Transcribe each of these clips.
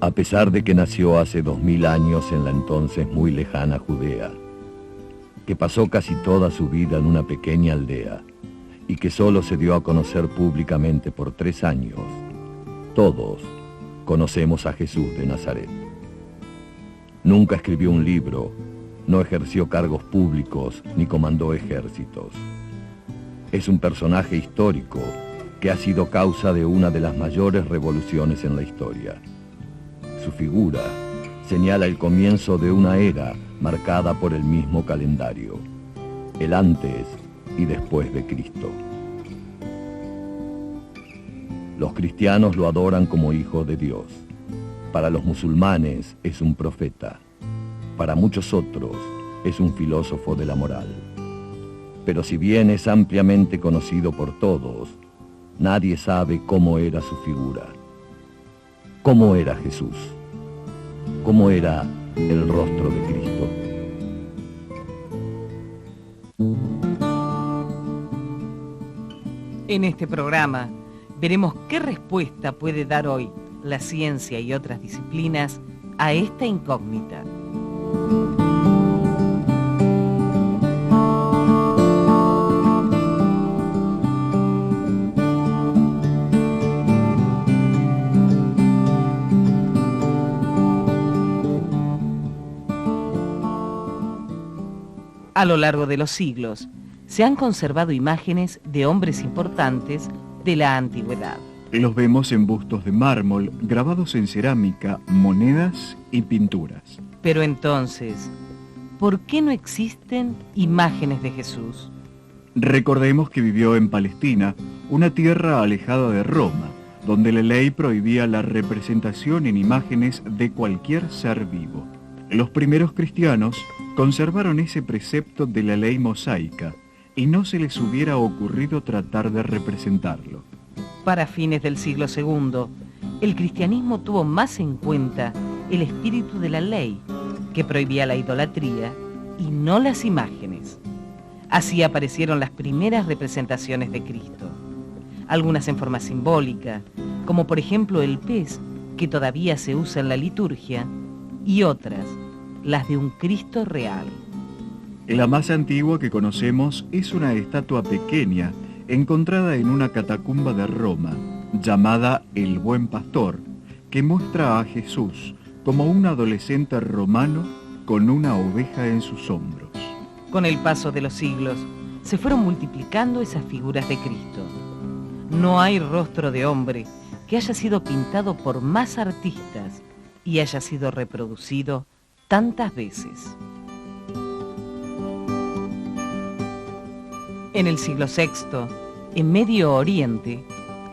A pesar de que nació hace 2000 años en la entonces muy lejana Judea, que pasó casi toda su vida en una pequeña aldea y que solo se dio a conocer públicamente por 3 años, todos conocemos a Jesús de Nazaret. Nunca escribió un libro, no ejerció cargos públicos ni comandó ejércitos. Es un personaje histórico que ha sido causa de una de las mayores revoluciones en la historia. Su figura señala el comienzo de una era marcada por el mismo calendario, el antes y después de Cristo. Los cristianos lo adoran como hijo de Dios. Para los musulmanes es un profeta. Para muchos otros es un filósofo de la moral. Pero si bien es ampliamente conocido por todos, nadie sabe cómo era su figura. ¿Cómo era Jesús? ¿Cómo era el rostro de Cristo? En este programa veremos qué respuesta puede dar hoy la ciencia y otras disciplinas a esta incógnita. A lo largo de los siglos, se han conservado imágenes de hombres importantes de la antigüedad. Los vemos en bustos de mármol, grabados en cerámica, monedas y pinturas. Pero entonces, ¿por qué no existen imágenes de Jesús? Recordemos que vivió en Palestina, una tierra alejada de Roma, donde la ley prohibía la representación en imágenes de cualquier ser vivo. Los primeros cristianos conservaron ese precepto de la ley mosaica y no se les hubiera ocurrido tratar de representarlo. Para fines del siglo II, el cristianismo tuvo más en cuenta el espíritu de la ley, que prohibía la idolatría y no las imágenes. Así aparecieron las primeras representaciones de Cristo, algunas en forma simbólica, como por ejemplo el pez, que todavía se usa en la liturgia, y otras, las de un Cristo real. La más antigua que conocemos es una estatua pequeña encontrada en una catacumba de Roma, llamada El Buen Pastor, que muestra a Jesús como un adolescente romano con una oveja en sus hombros. Con el paso de los siglos, se fueron multiplicando esas figuras de Cristo. No hay rostro de hombre que haya sido pintado por más artistas y haya sido reproducido tantas veces. En el siglo VI, en Medio Oriente,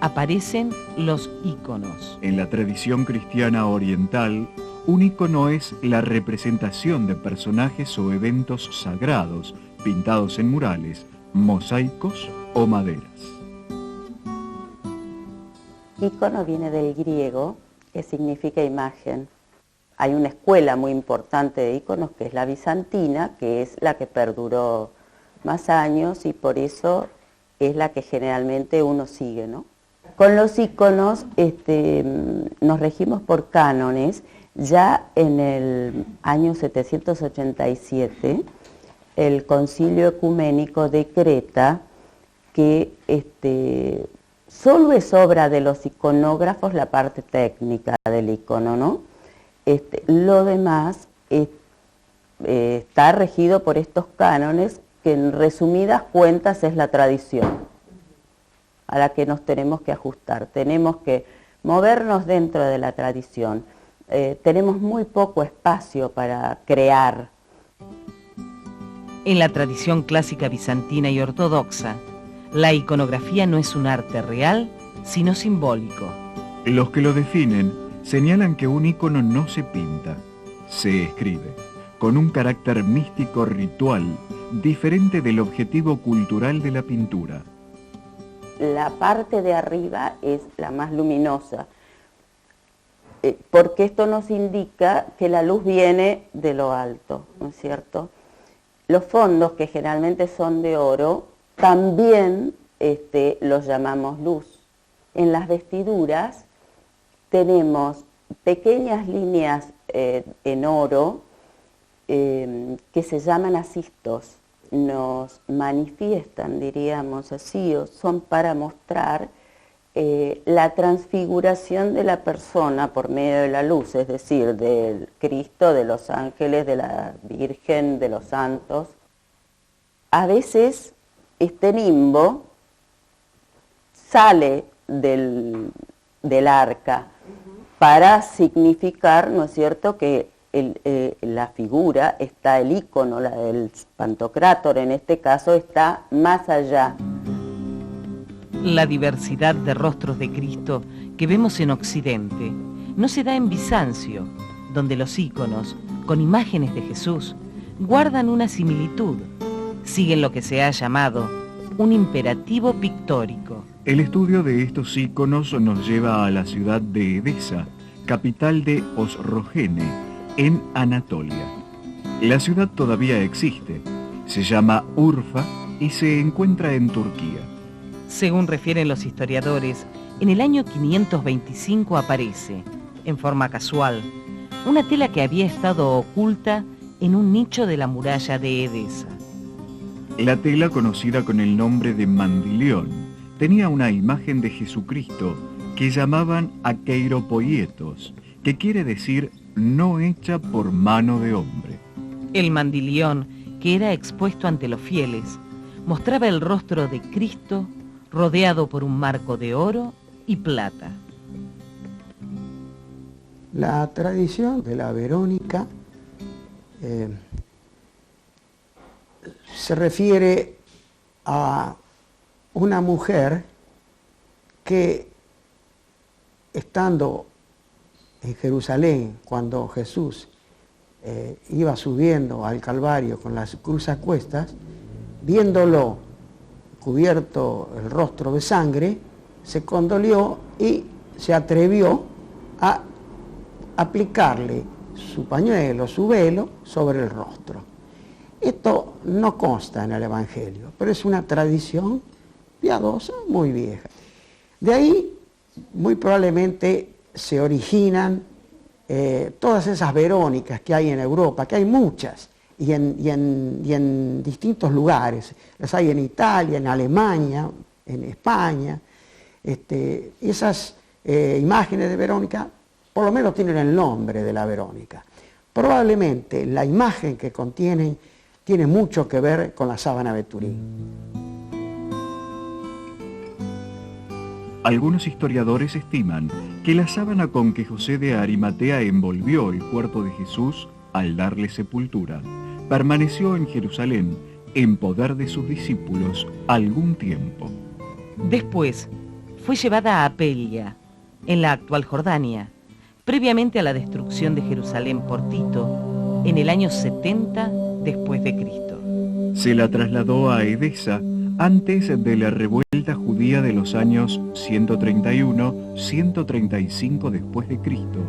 aparecen los íconos. En la tradición cristiana oriental, un ícono es la representación de personajes o eventos sagrados, pintados en murales, mosaicos o maderas. Ícono viene del griego, que significa imagen. Hay una escuela muy importante de íconos, que es la bizantina, que es la que perduró más años y por eso es la que generalmente uno sigue, ¿no? Con los íconos nos regimos por cánones. Ya en el año 787, el Concilio Ecuménico decreta que solo es obra de los iconógrafos la parte técnica del ícono, ¿no? Lo demás está regido por estos cánones, que en resumidas cuentas es la tradición a la que nos tenemos que ajustar. Tenemos que movernos dentro de la tradición. Tenemos muy poco espacio para crear. En la tradición clásica bizantina y ortodoxa, la iconografía no es un arte real, sino simbólico. Los que lo definen señalan que un ícono no se pinta, se escribe, con un carácter místico ritual, diferente del objetivo cultural de la pintura. La parte de arriba es la más luminosa, porque esto nos indica que la luz viene de lo alto, ¿no es cierto? Los fondos, que generalmente son de oro, también los llamamos luz. En las vestiduras tenemos pequeñas líneas en oro que se llaman asistos. Nos manifiestan, diríamos así, o son para mostrar la transfiguración de la persona por medio de la luz, es decir, del Cristo, de los ángeles, de la Virgen, de los santos. A veces este nimbo sale del arca para significar, ¿no es cierto?, que la figura está, el ícono, la del Pantocrátor en este caso, está más allá. La diversidad de rostros de Cristo que vemos en Occidente no se da en Bizancio, donde los íconos, con imágenes de Jesús, guardan una similitud, siguen lo que se ha llamado un imperativo pictórico. El estudio de estos íconos nos lleva a la ciudad de Edesa, capital de Osrogene, en Anatolia. La ciudad todavía existe, se llama Urfa y se encuentra en Turquía. Según refieren los historiadores, en el año 525 aparece, en forma casual, una tela que había estado oculta en un nicho de la muralla de Edesa. La tela, conocida con el nombre de mandilión, tenía una imagen de Jesucristo que llamaban aqueiropoietos, que quiere decir no hecha por mano de hombre. El mandilión, que era expuesto ante los fieles, mostraba el rostro de Cristo rodeado por un marco de oro y plata. La tradición de la Verónica se refiere a una mujer que, estando en Jerusalén, cuando Jesús iba subiendo al Calvario con la cruz a cuestas, viéndolo cubierto el rostro de sangre, se condolió y se atrevió a aplicarle su pañuelo, su velo, sobre el rostro. Esto no consta en el Evangelio, pero es una tradición piadosa muy vieja. De ahí, muy probablemente, se originan todas esas Verónicas que hay en Europa, que hay muchas, y en distintos lugares. Las hay en Italia, en Alemania, en España. Esas imágenes de Verónica, por lo menos tienen el nombre de la Verónica. Probablemente la imagen que contienen tiene mucho que ver con la sábana de Turín. Algunos historiadores estiman que la sábana con que José de Arimatea envolvió el cuerpo de Jesús al darle sepultura permaneció en Jerusalén en poder de sus discípulos algún tiempo. Después fue llevada a Apelia, en la actual Jordania, previamente a la destrucción de Jerusalén por Tito, en el año 70 después de Cristo. Se la trasladó a Edesa antes de la revuelta judía de los años 131-135 después de Cristo,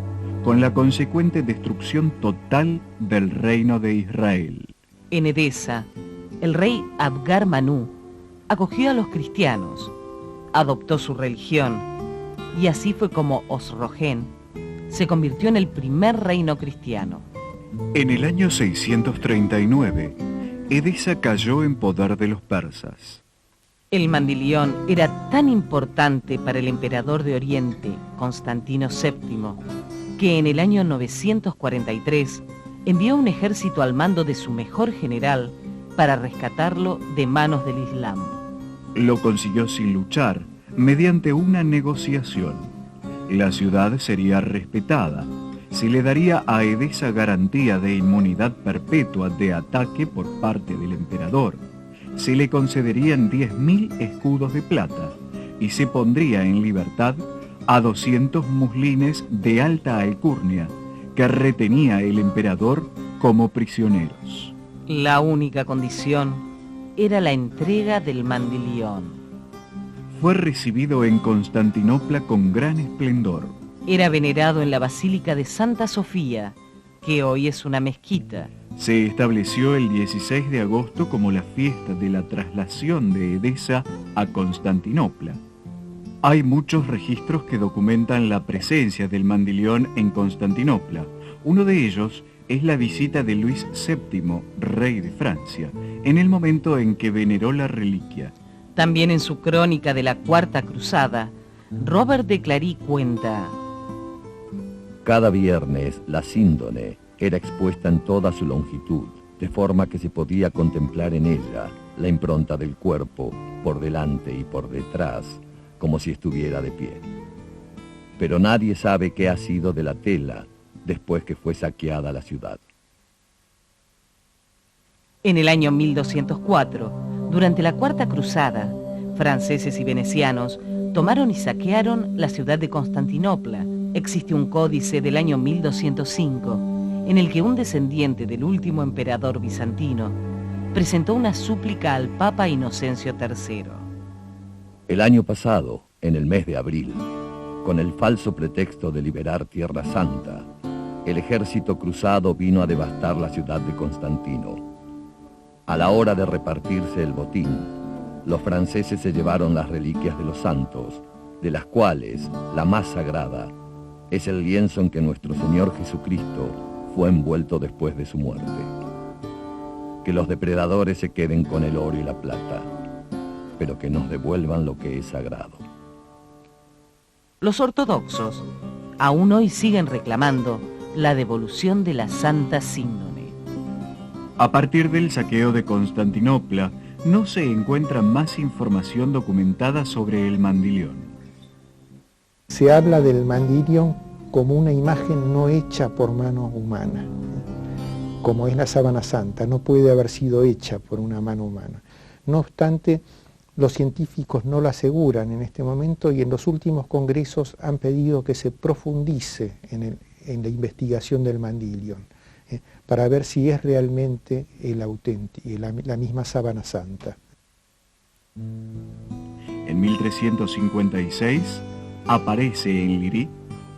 con la consecuente destrucción total del reino de Israel. En Edesa, el rey Abgar Manú acogió a los cristianos, adoptó su religión, y así fue como Osrogén se convirtió en el primer reino cristiano. En el año 639, Edesa cayó en poder de los persas. El mandilión era tan importante para el emperador de Oriente, Constantino VII, que en el año 943 envió un ejército al mando de su mejor general para rescatarlo de manos del Islam. Lo consiguió sin luchar, mediante una negociación. La ciudad sería respetada. Se le daría a Edesa garantía de inmunidad perpetua de ataque por parte del emperador. Se le concederían 10.000 escudos de plata y se pondría en libertad a 200 muslines de alta alcurnia que retenía el emperador como prisioneros. La única condición era la entrega del mandilión. Fue recibido en Constantinopla con gran esplendor. Era venerado en la Basílica de Santa Sofía, que hoy es una mezquita. Se estableció el 16 de agosto como la fiesta de la traslación de Edesa a Constantinopla. Hay muchos registros que documentan la presencia del mandilión en Constantinopla. Uno de ellos es la visita de Luis VII, rey de Francia, en el momento en que veneró la reliquia. También en su crónica de la Cuarta Cruzada, Robert de Clary cuenta: Cada viernes la síndone era expuesta en toda su longitud, de forma que se podía contemplar en ella la impronta del cuerpo, por delante y por detrás, como si estuviera de pie. Pero nadie sabe qué ha sido de la tela después que fue saqueada la ciudad. En el año 1204, durante la Cuarta Cruzada, franceses y venecianos tomaron y saquearon la ciudad de Constantinopla. Existe un códice del año 1205 en el que un descendiente del último emperador bizantino presentó una súplica al Papa Inocencio III. El año pasado, en el mes de abril, con el falso pretexto de liberar Tierra Santa, el ejército cruzado vino a devastar la ciudad de Constantino. A la hora de repartirse el botín, los franceses se llevaron las reliquias de los santos, de las cuales la más sagrada es el lienzo en que nuestro Señor Jesucristo fue envuelto después de su muerte. Que los depredadores se queden con el oro y la plata, pero que nos devuelvan lo que es sagrado. Los ortodoxos aún hoy siguen reclamando la devolución de la Santa Síndone. A partir del saqueo de Constantinopla, no se encuentra más información documentada sobre el mandilión. Se habla del mandilión como una imagen no hecha por mano humana, como es la sábana santa, no puede haber sido hecha por una mano humana. No obstante, los científicos no lo aseguran en este momento y en los últimos congresos han pedido que se profundice en la investigación del mandilión, para ver si es realmente el auténtico, la misma sábana santa. En 1356 aparece en Liry,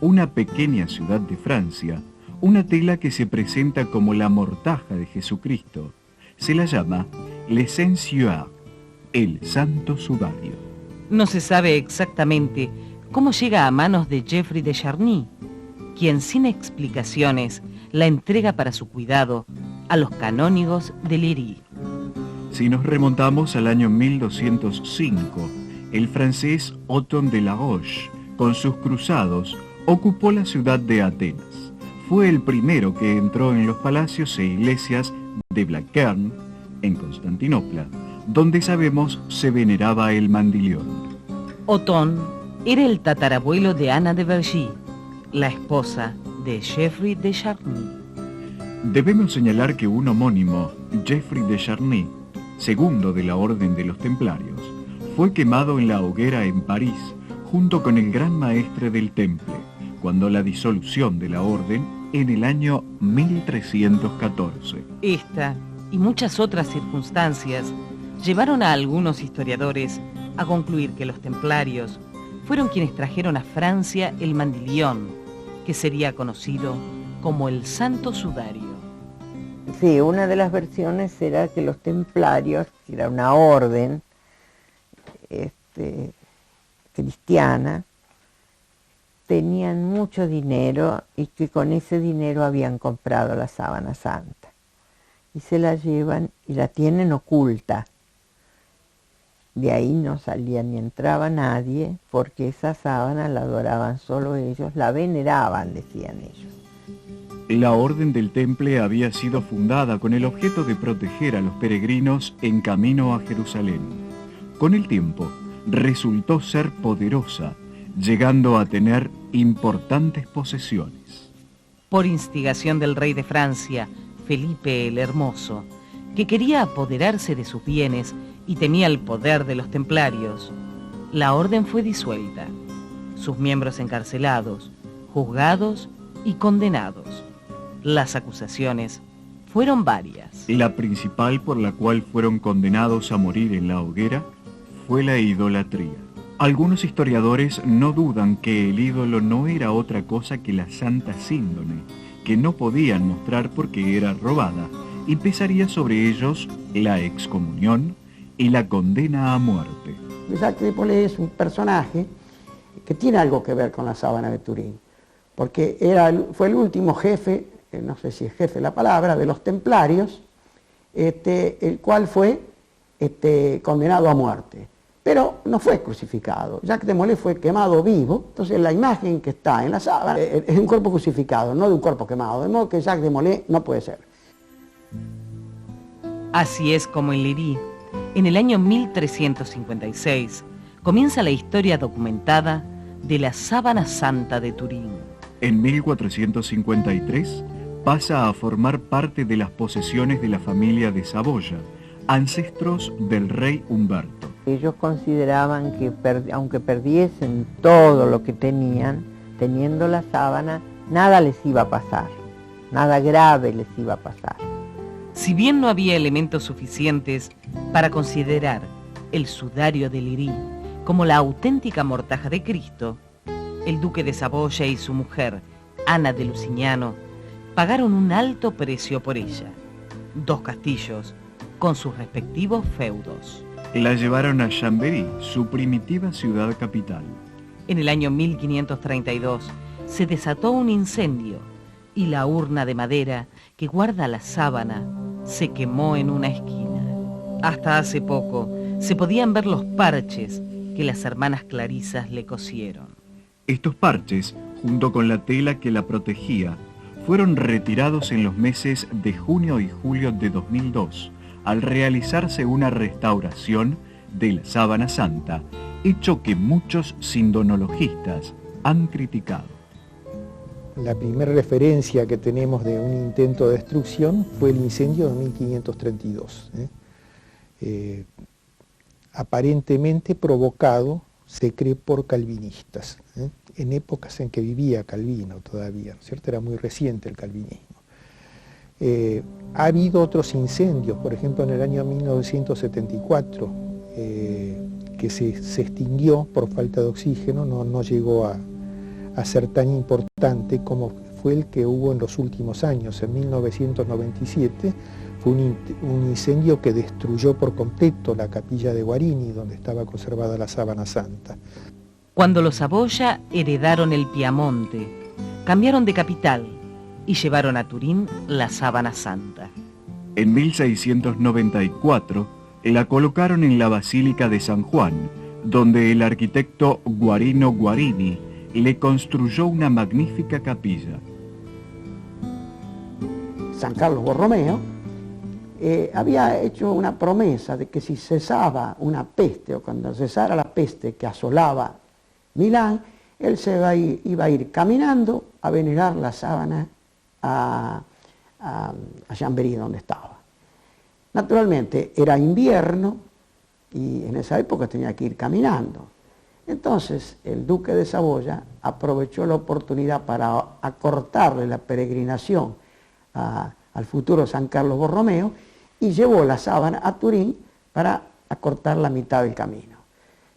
una pequeña ciudad de Francia, una tela que se presenta como la mortaja de Jesucristo. Se la llama Le Saint-Suaire, el Santo Sudario. No se sabe exactamente cómo llega a manos de Geoffroy de Charny, quien sin explicaciones la entrega para su cuidado a los canónigos de Liry. Si nos remontamos al año 1205, el francés Othon de la Roche, con sus cruzados, ocupó la ciudad de Atenas. Fue el primero que entró en los palacios e iglesias de Blackern, en Constantinopla, donde sabemos se veneraba el mandilión. Othon era el tatarabuelo de Ana de Vergy, la esposa de Geoffroy de Charny. Debemos señalar que un homónimo, Geoffroy de Charny, segundo de la Orden de los Templarios, fue quemado en la hoguera en París, junto con el gran maestre del Temple, cuando la disolución de la Orden en el año 1314. Esta y muchas otras circunstancias llevaron a algunos historiadores a concluir que los templarios fueron quienes trajeron a Francia el mandilión, que sería conocido como el Santo Sudario. Sí, una de las versiones era que los templarios, que era una orden cristiana, tenían mucho dinero y que con ese dinero habían comprado la sábana santa. Y se la llevan y la tienen oculta. De ahí no salía ni entraba nadie, porque esa sábana la adoraban solo ellos, la veneraban, decían ellos. La Orden del Temple había sido fundada con el objeto de proteger a los peregrinos en camino a Jerusalén. Con el tiempo, resultó ser poderosa, llegando a tener importantes posesiones. Por instigación del rey de Francia, Felipe el Hermoso, que quería apoderarse de sus bienes y temía el poder de los templarios, la orden fue disuelta, sus miembros encarcelados, juzgados y condenados. Las acusaciones fueron varias. La principal por la cual fueron condenados a morir en la hoguera fue la idolatría. Algunos historiadores no dudan que el ídolo no era otra cosa que la Santa Síndone, que no podían mostrar porque era robada, y pesaría sobre ellos la excomunión y la condena a muerte. Jacques de Molay es un personaje que tiene algo que ver con la sábana de Turín, porque fue el último jefe, no sé si es jefe la palabra, de los templarios, el cual fue condenado a muerte. Pero no fue crucificado. Jacques de Molay fue quemado vivo, entonces la imagen que está en la sábana es un cuerpo crucificado, no de un cuerpo quemado, de modo que Jacques de Molay no puede ser. Así es como en Léry, en el año 1356, comienza la historia documentada de la Sábana Santa de Turín. En 1453 pasa a formar parte de las posesiones de la familia de Saboya, ancestros del rey Humberto. Ellos consideraban que aunque perdiesen todo lo que tenían, teniendo la sábana, nada les iba a pasar, nada grave les iba a pasar. Si bien no había elementos suficientes para considerar el sudario de Léry como la auténtica mortaja de Cristo, el duque de Saboya y su mujer, Ana de Lusignano, pagaron un alto precio por ella. 2 castillos con sus respectivos feudos. La llevaron a Chambéry, su primitiva ciudad capital. En el año 1532 se desató un incendio y la urna de madera que guarda la sábana se quemó en una esquina. Hasta hace poco se podían ver los parches que las hermanas Clarisas le cosieron. Estos parches, junto con la tela que la protegía, fueron retirados en los meses de junio y julio de 2002, al realizarse una restauración de la Sábana Santa, hecho que muchos sindonologistas han criticado. La primera referencia que tenemos de un intento de destrucción fue el incendio de 1532, aparentemente provocado, se cree, por calvinistas, en épocas en que vivía Calvino todavía, ¿no es cierto? Era muy reciente el calvinismo. Ha habido otros incendios, por ejemplo en el año 1974, que se extinguió por falta de oxígeno, no llegó a ser tan importante como fue el que hubo en los últimos años. En 1997 fue un incendio que destruyó por completo la capilla de Guarini, donde estaba conservada la Sábana Santa. Cuando los Saboya heredaron el Piamonte, cambiaron de capital y llevaron a Turín la Sábana Santa. En 1694 la colocaron en la Basílica de San Juan, donde el arquitecto Guarino Guarini le construyó una magnífica capilla. San Carlos Borromeo había hecho una promesa de que si cesaba una peste, o cuando cesara la peste que asolaba Milán, él iba a ir caminando a venerar la sábana a Chambéry, donde estaba. Naturalmente era invierno y en esa época tenía que ir caminando. Entonces el duque de Saboya aprovechó la oportunidad para acortarle la peregrinación al futuro San Carlos Borromeo y llevó la sábana a Turín para acortar la mitad del camino.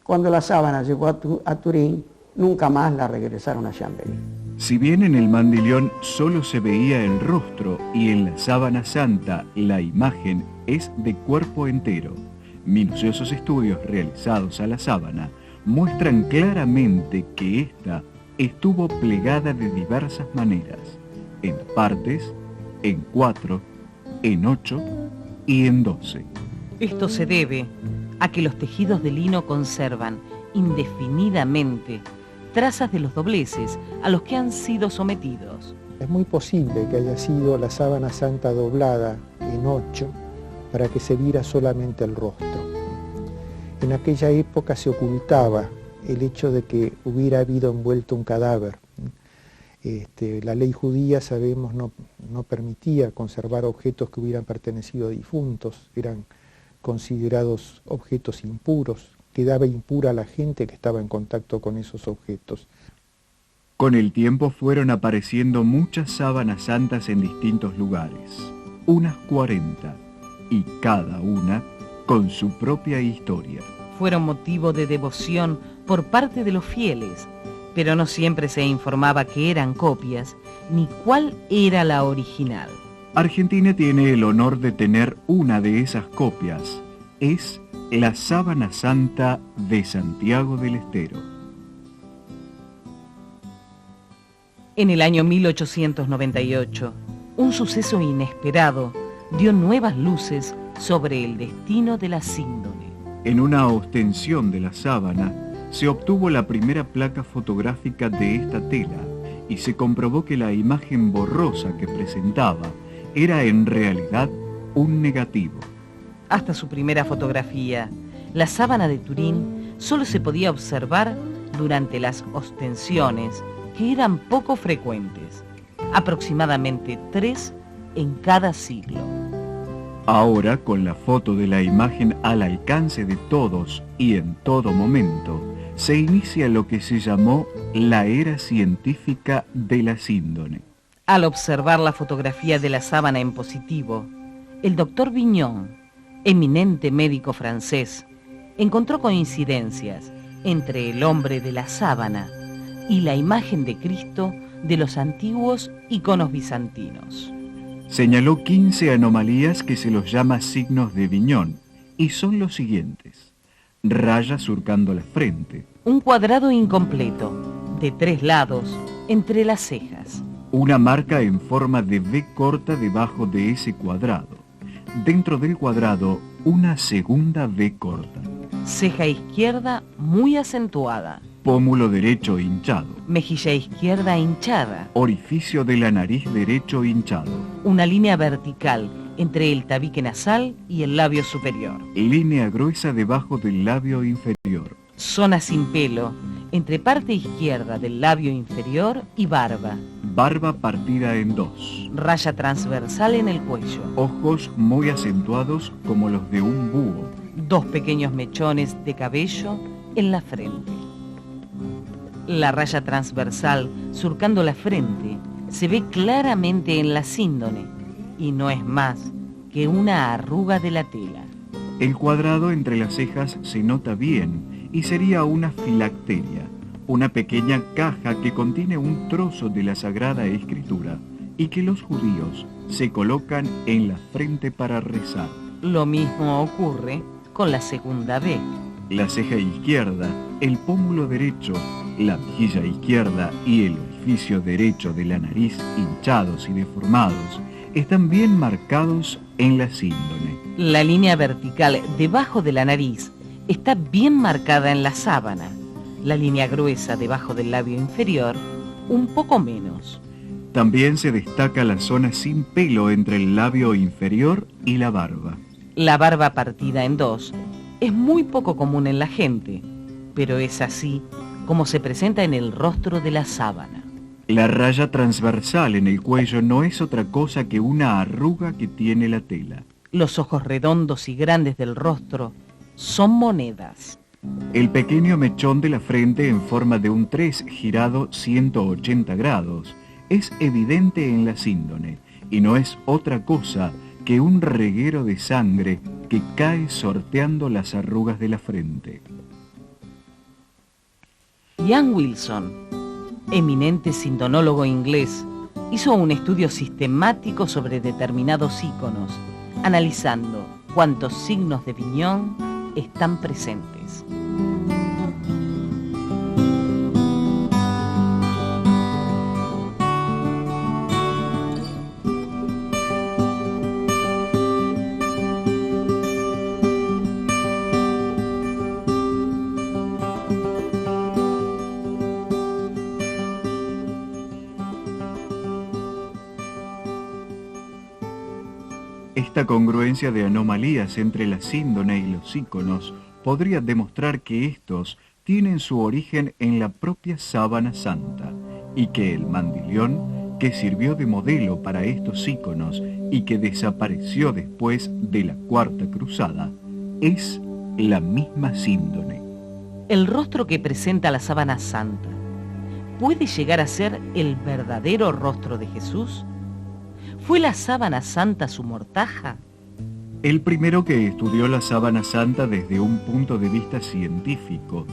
Cuando la sábana llegó a Turín, nunca más la regresaron a Chambéry. Si bien en el mandilión solo se veía el rostro y en la Sábana Santa la imagen es de cuerpo entero, minuciosos estudios realizados a la sábana muestran claramente que ésta estuvo plegada de diversas maneras, en partes, en 4, en 8 y en 12. Esto se debe a que los tejidos de lino conservan indefinidamente trazas de los dobleces a los que han sido sometidos. Es muy posible que haya sido la Sábana Santa doblada en 8 para que se viera solamente el rostro. En aquella época se ocultaba el hecho de que hubiera habido envuelto un cadáver. La ley judía, sabemos, no permitía conservar objetos que hubieran pertenecido a difuntos, eran considerados objetos impuros, quedaba impura la gente que estaba en contacto con esos objetos. Con el tiempo fueron apareciendo muchas sábanas santas en distintos lugares, unas 40, y cada una con su propia historia. Fueron motivo de devoción por parte de los fieles, pero no siempre se informaba que eran copias, ni cuál era la original. Argentina tiene el honor de tener una de esas copias. Es la Sábana Santa de Santiago del Estero. En el año 1898, un suceso inesperado dio nuevas luces sobre el destino de la síndone. En una ostensión de la sábana se obtuvo la primera placa fotográfica de esta tela y se comprobó que la imagen borrosa que presentaba era en realidad un negativo. Hasta su primera fotografía, la sábana de Turín solo se podía observar durante las ostensiones, que eran poco frecuentes, aproximadamente 3 en cada siglo. Ahora, con la foto de la imagen al alcance de todos y en todo momento, se inicia lo que se llamó la era científica de la síndone. Al observar la fotografía de la sábana en positivo, el doctor Vignon, eminente médico francés, encontró coincidencias entre el hombre de la sábana y la imagen de Cristo de los antiguos iconos bizantinos. Señaló 15 anomalías que se los llama signos de Vignon, y son los siguientes: raya surcando la frente, Un cuadrado incompleto, de 3 lados, entre las cejas. una marca en forma de V corta debajo de ese cuadrado, dentro del cuadrado una segunda V corta, Ceja izquierda muy acentuada. pómulo derecho hinchado, Mejilla izquierda hinchada. orificio de la nariz derecho hinchado, Una línea vertical entre el tabique nasal y el labio superior. línea gruesa debajo del labio inferior, Zona sin pelo entre parte izquierda del labio inferior y barba. barba partida en 2, Raya transversal en el cuello. ojos muy acentuados como los de un búho, 2 pequeños mechones de cabello en la frente. La raya transversal surcando la frente se ve claramente en la síndone y no es más que una arruga de la tela. el cuadrado entre las cejas se nota bien y sería una filacteria, una pequeña caja que contiene un trozo de la Sagrada Escritura y que los judíos se colocan en la frente para rezar. Lo mismo ocurre con la segunda B. La ceja izquierda, el pómulo derecho, la mejilla izquierda y el orificio derecho de la nariz hinchados y deformados están bien marcados en la síndone. La línea vertical debajo de la nariz está bien marcada en la sábana. La línea gruesa debajo del labio inferior, un poco menos. También se destaca la zona sin pelo entre el labio inferior y la barba. La barba partida en 2 es muy poco común en la gente, pero es así como se presenta en el rostro de la sábana. La raya transversal en el cuello no es otra cosa que una arruga que tiene la tela. Los ojos redondos y grandes del rostro son monedas. El pequeño mechón de la frente en forma de un 3 girado 180 grados es evidente en la síndone y no es otra cosa que un reguero de sangre que cae sorteando las arrugas de la frente. Ian Wilson, eminente sindonólogo inglés, hizo un estudio sistemático sobre determinados íconos, analizando cuántos signos de Vignon están presentes. Esta congruencia de anomalías entre la síndone y los íconos podría demostrar que estos tienen su origen en la propia sábana santa y que el mandilión, que sirvió de modelo para estos íconos y que desapareció después de la Cuarta Cruzada, es la misma síndone. El rostro que presenta la sábana santa, ¿puede llegar a ser el verdadero rostro de Jesús? ¿Fue la sábana santa su mortaja? El primero que estudió la sábana santa desde un punto de vista científico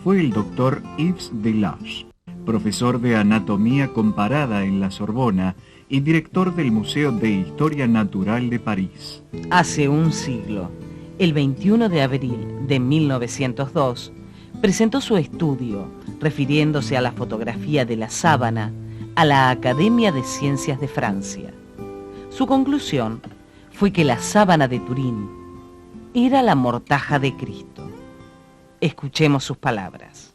fue el doctor Yves Delage, profesor de anatomía comparada en la Sorbona y director del Museo de Historia Natural de París. Hace un siglo, el 21 de abril de 1902, presentó su estudio refiriéndose a la fotografía de la sábana a la Academia de Ciencias de Francia. Su conclusión fue que la sábana de Turín era la mortaja de Cristo. Escuchemos sus palabras.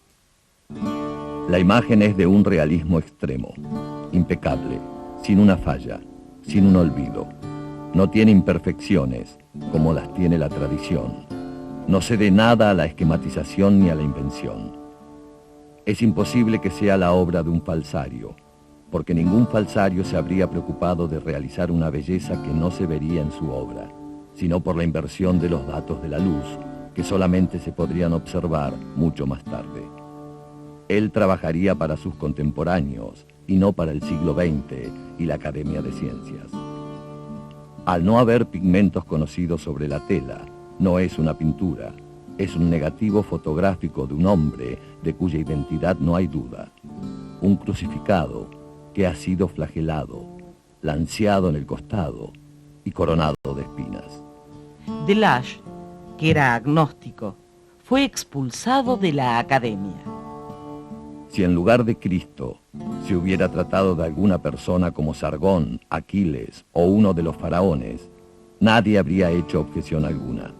La imagen es de un realismo extremo, impecable, sin una falla, sin un olvido. No tiene imperfecciones, como las tiene la tradición. No cede nada a la esquematización ni a la invención. Es imposible que sea la obra de un falsario, porque ningún falsario se habría preocupado de realizar una belleza que no se vería en su obra, sino por la inversión de los datos de la luz, que solamente se podrían observar mucho más tarde. Él trabajaría para sus contemporáneos y no para el siglo XX y la Academia de Ciencias. Al no haber pigmentos conocidos sobre la tela, no es una pintura, es un negativo fotográfico de un hombre de cuya identidad no hay duda. Un crucificado que ha sido flagelado, lanceado en el costado y coronado de espinas. Delage, que era agnóstico, fue expulsado de la Academia. Si en lugar de Cristo se hubiera tratado de alguna persona como Sargón, Aquiles o uno de los faraones, nadie habría hecho objeción alguna.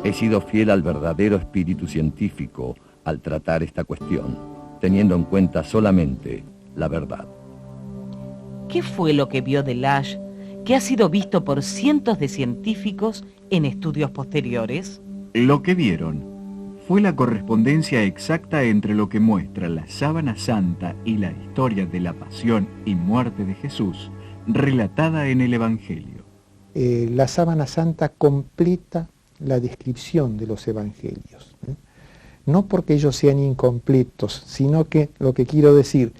He sido fiel al verdadero espíritu científico al tratar esta cuestión, teniendo en cuenta solamente la verdad. ¿Qué fue lo que vio Delage, que ha sido visto por cientos de científicos en estudios posteriores? Lo que vieron fue la correspondencia exacta entre lo que muestra la sábana santa y la historia de la pasión y muerte de Jesús, relatada en el Evangelio. La sábana santa completa la descripción de los evangelios. No porque ellos sean incompletos, sino que lo que quiero decir,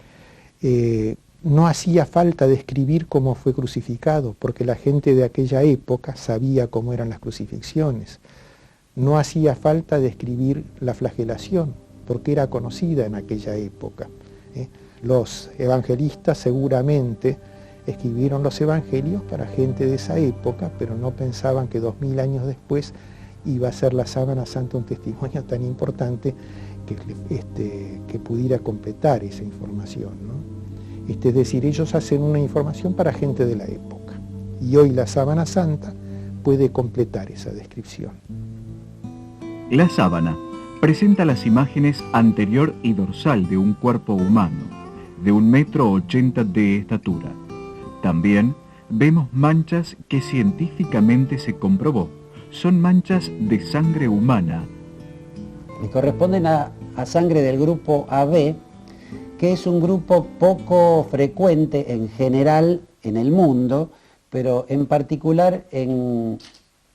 no hacía falta describir cómo fue crucificado, porque la gente de aquella época sabía cómo eran las crucifixiones. No hacía falta describir la flagelación, porque era conocida en aquella época. Los evangelistas seguramente escribieron los evangelios para gente de esa época, pero no pensaban que 2000 años después iba a ser la sábana santa un testimonio tan importante que pudiera completar esa información, ¿no? Es decir, ellos hacen una información para gente de la época, y hoy la sábana santa puede completar esa descripción. La sábana presenta las imágenes anterior y dorsal de un cuerpo humano, de 1,80 m de estatura. También vemos manchas que científicamente se comprobó. Son manchas de sangre humana. Y corresponden a sangre del grupo AB, que es un grupo poco frecuente en general en el mundo, pero en particular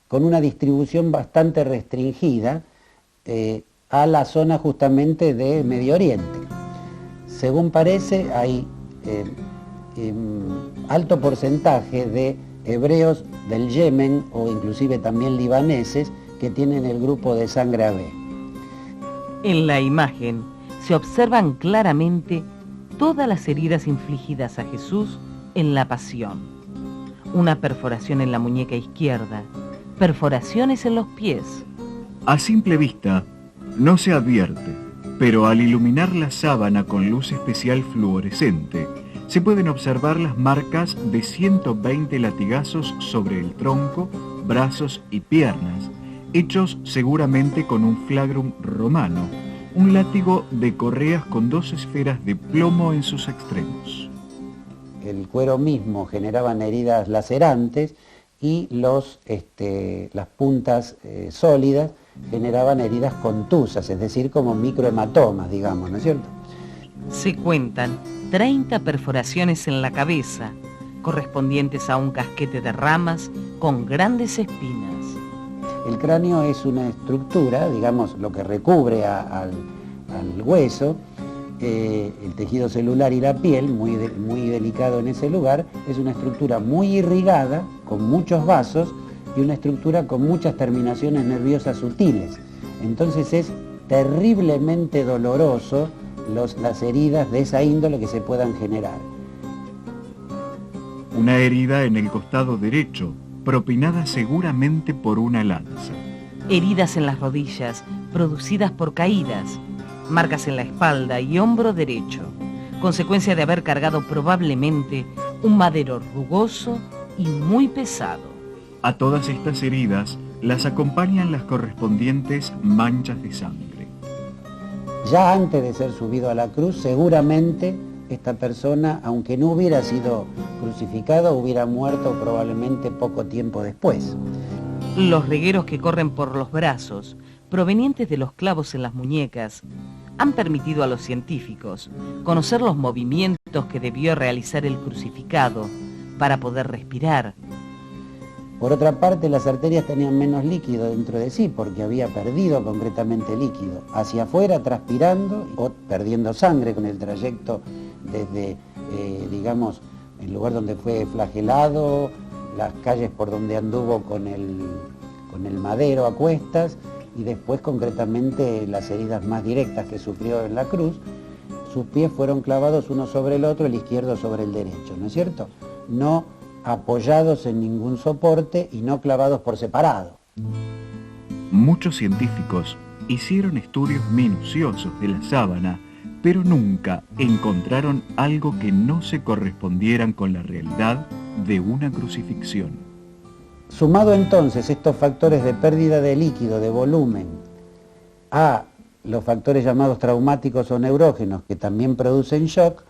con una distribución bastante restringida a la zona justamente de Medio Oriente. Según parece, hay alto porcentaje de hebreos del Yemen o inclusive también libaneses que tienen el grupo de sangre AB. En la imagen se observan claramente todas las heridas infligidas a Jesús en la pasión. Una perforación en la muñeca izquierda, perforaciones en los pies. A simple vista no se advierte, pero al iluminar la sábana con luz especial fluorescente, se pueden observar las marcas de 120 latigazos sobre el tronco, brazos y piernas, hechos seguramente con un flagrum romano, un látigo de correas con 2 esferas de plomo en sus extremos. El cuero mismo generaban heridas lacerantes y las puntas sólidas generaban heridas contusas, es decir, como microhematomas, digamos, ¿no es cierto? Se cuentan 30 perforaciones en la cabeza, correspondientes a un casquete de ramas con grandes espinas. El cráneo es una estructura, digamos, lo que recubre al hueso, el tejido celular y la piel, muy delicado en ese lugar, es una estructura muy irrigada, con muchos vasos, y una estructura con muchas terminaciones nerviosas sutiles. Entonces es terriblemente doloroso las heridas de esa índole que se puedan generar. Una herida en el costado derecho, propinada seguramente por una lanza. Heridas en las rodillas, producidas por caídas, marcas en la espalda y hombro derecho, consecuencia de haber cargado probablemente un madero rugoso y muy pesado. A todas estas heridas las acompañan las correspondientes manchas de sangre. Ya antes de ser subido a la cruz, seguramente esta persona, aunque no hubiera sido crucificado, hubiera muerto probablemente poco tiempo después. Los regueros que corren por los brazos, provenientes de los clavos en las muñecas, han permitido a los científicos conocer los movimientos que debió realizar el crucificado para poder respirar. Por otra parte, las arterias tenían menos líquido dentro de sí, porque había perdido concretamente líquido. Hacia afuera, transpirando o perdiendo sangre con el trayecto desde, digamos, el lugar donde fue flagelado, las calles por donde anduvo con el madero a cuestas, y después concretamente las heridas más directas que sufrió en la cruz. Sus pies fueron clavados uno sobre el otro, el izquierdo sobre el derecho, ¿no es cierto? No apoyados en ningún soporte y no clavados por separado. Muchos científicos hicieron estudios minuciosos de la sábana, pero nunca encontraron algo que no se correspondieran con la realidad de una crucifixión. Sumado entonces estos factores de pérdida de líquido, de volumen, a los factores llamados traumáticos o neurógenos que también producen shock,